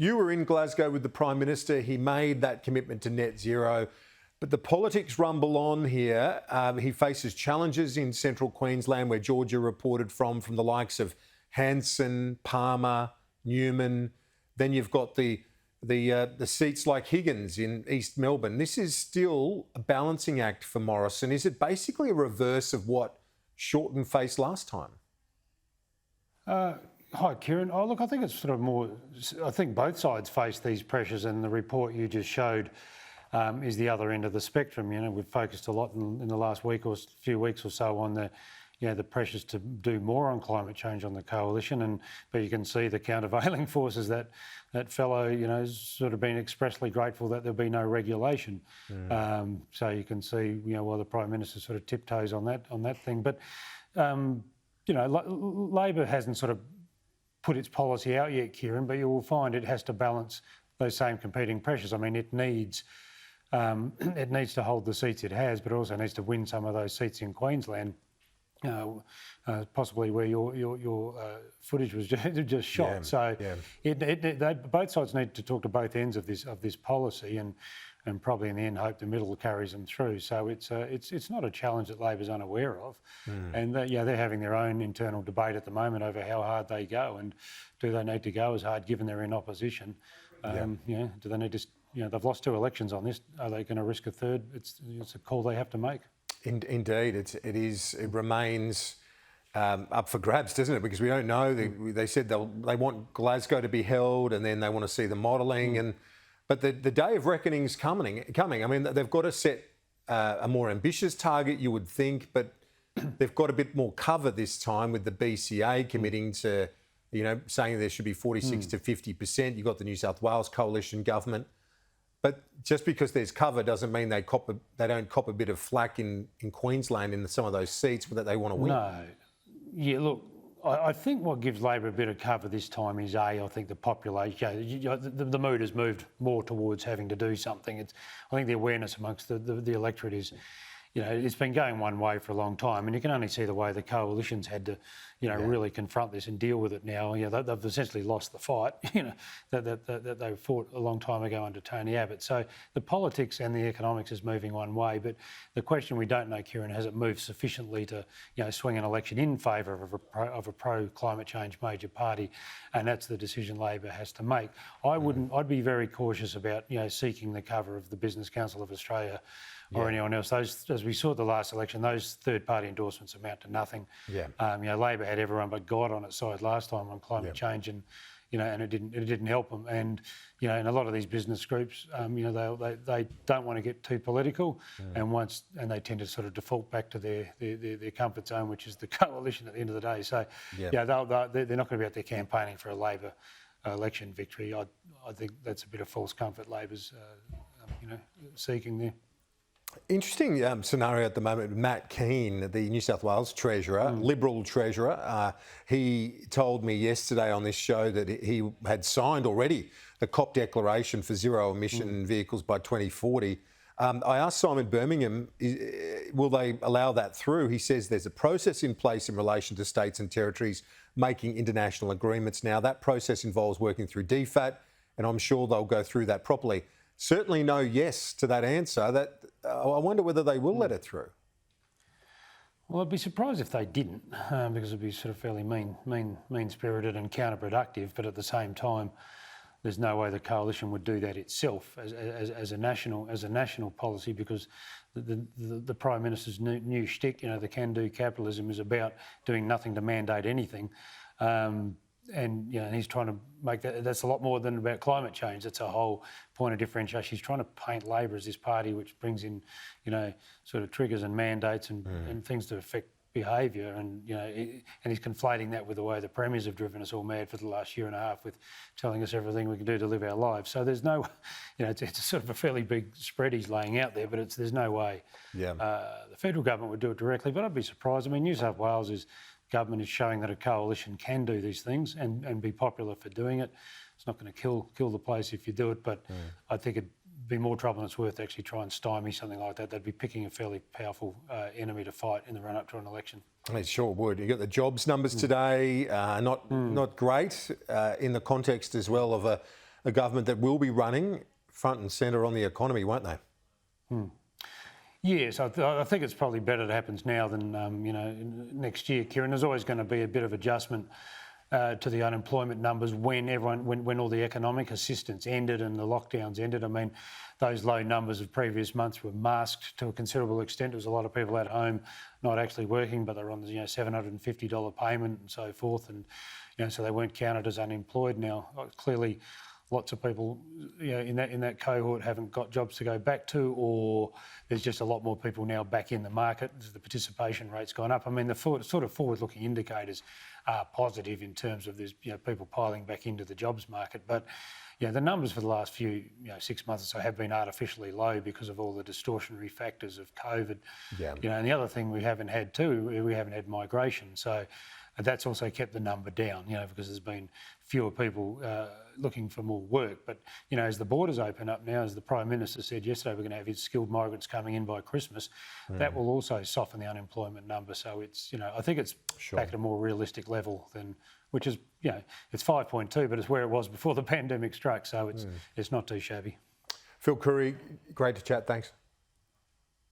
You were in Glasgow with the Prime Minister. He made that commitment to net zero. But the politics rumble on here. He faces challenges in central Queensland, where Georgia reported from the likes of Hanson, Palmer, Newman. Then you've got the seats like Higgins in East Melbourne. This is still a balancing act for Morrison. Is it basically a reverse of what Shorten faced last time? Hi, Kieran. Oh, look, I think it's sort of more... I think both sides face these pressures, and the report you just showed is the other end of the spectrum. You know, we've focused a lot in the last week or few weeks or so on the pressures to do more on climate change on the coalition, but you can see the countervailing forces that fellow, you know, has sort of been expressly grateful that there'll be no regulation. So you can see, you know, why the Prime Minister sort of tiptoes on that thing. But you know, Labor hasn't sort of put its policy out yet, Kieran, but you will find it has to balance those same competing pressures. I mean, it needs to hold the seats it has, but it also needs to win some of those seats in Queensland. Possibly where your footage was just shot. Both sides need to talk to both ends of this policy, and probably in the end hope the middle carries them through. So it's not a challenge that Labor's unaware of, and they're having their own internal debate at the moment over how hard they go, and do they need to go as hard given they're in opposition? You know, do they need to? You know, they've lost 2 elections on this. Are they going to risk a third? It's a call they have to make. Indeed, it remains up for grabs, doesn't it? Because we don't know. They said they want Glasgow to be held, and then they want to see the modelling. But the day of reckoning's coming. I mean, they've got to set a more ambitious target, you would think, but they've got a bit more cover this time with the BCA committing to, you know, saying there should be 46 to 50%. You've got the New South Wales coalition government. But just because there's cover doesn't mean they don't cop a bit of flack in Queensland in some of those seats that they want to win. No. Yeah, look, I think what gives Labor a bit of cover this time is, I think the population, the mood has moved more towards having to do something. I think the awareness amongst the electorate is, you know, it's been going one way for a long time, and you can only see the way the coalition's had to, you know, really confront this and deal with it now. You know, they've essentially lost the fight, you know, that they fought a long time ago under Tony Abbott. So the politics and the economics is moving one way, but the question we don't know, Kieran, has it moved sufficiently to, you know, swing an election in favour of a pro-climate change major party? And that's the decision Labor has to make. I'd be very cautious about, you know, seeking the cover of the Business Council of Australia or anyone else. Those, as we saw at the last election, those third-party endorsements amount to nothing. You know, Labor had everyone but God on its side last time on climate change, and you know, and it didn't help them. And you know, in a lot of these business groups, you know, they don't want to get too political, and they tend to sort of default back to their comfort zone, which is the coalition at the end of the day. So they're not going to be out there campaigning for a Labor election victory. I think that's a bit of false comfort Labor's you know, seeking there. Interesting scenario at the moment. Matt Keane, the New South Wales Treasurer, Liberal Treasurer, he told me yesterday on this show that he had signed already the COP declaration for zero emission vehicles by 2040. I asked Simon Birmingham, will they allow that through? He says there's a process in place in relation to states and territories making international agreements now. That process involves working through DFAT, and I'm sure they'll go through that properly. Certainly no yes to that answer. I wonder whether they will let it through. Well, I'd be surprised if they didn't, because it'd be sort of fairly mean-spirited and counterproductive. But at the same time, there's no way the coalition would do that itself as a national policy, because the Prime Minister's new shtick, you know, the can-do capitalism, is about doing nothing to mandate anything. And you know, he's trying to make that's a lot more than about climate change. That's a whole point of differentiation. He's trying to paint Labor as this party which brings in, you know, sort of triggers and mandates and things to affect behaviour, and you know, and he's conflating that with the way the premiers have driven us all mad for the last year and a half with telling us everything we can do to live our lives. So there's no, you know, it's sort of a fairly big spread he's laying out there, but there's no way the federal government would do it directly. But I'd be surprised. I mean, New South Wales government is showing that a coalition can do these things and be popular for doing it. It's not going to kill the place if you do it, but I think it'd be more trouble than it's worth to actually try and stymie something like that. They'd be picking a fairly powerful enemy to fight in the run-up to an election. It sure would. You got the jobs numbers today, not great in the context as well of a government that will be running front and centre on the economy, won't they? Yes, I think it's probably better it happens now than next year, Kieran. There's always going to be a bit of adjustment to the unemployment numbers when all the economic assistance ended and the lockdowns ended. I mean, those low numbers of previous months were masked to a considerable extent. There was a lot of people at home not actually working, but they're on the $750 payment and so forth, and so they weren't counted as unemployed. Now, clearly, lots of people in that cohort haven't got jobs to go back to, or there's just a lot more people now back in the market. The participation rate's gone up. I mean, the sort of forward-looking indicators are positive in terms of there's people piling back into the jobs market. But the numbers for the last few 6 months or so have been artificially low because of all the distortionary factors of COVID. Yeah. And the other thing we haven't had too, we haven't had migration. So that's also kept the number down, because there's been fewer people looking for more work. But, as the borders open up now, as the Prime Minister said yesterday, we're going to have skilled migrants coming in by Christmas. That will also soften the unemployment number. So it's, I think it's back at a more realistic level than, which is, it's 5.2, but it's where it was before the pandemic struck. So it's not too shabby. Phil Coorey, great to chat. Thanks.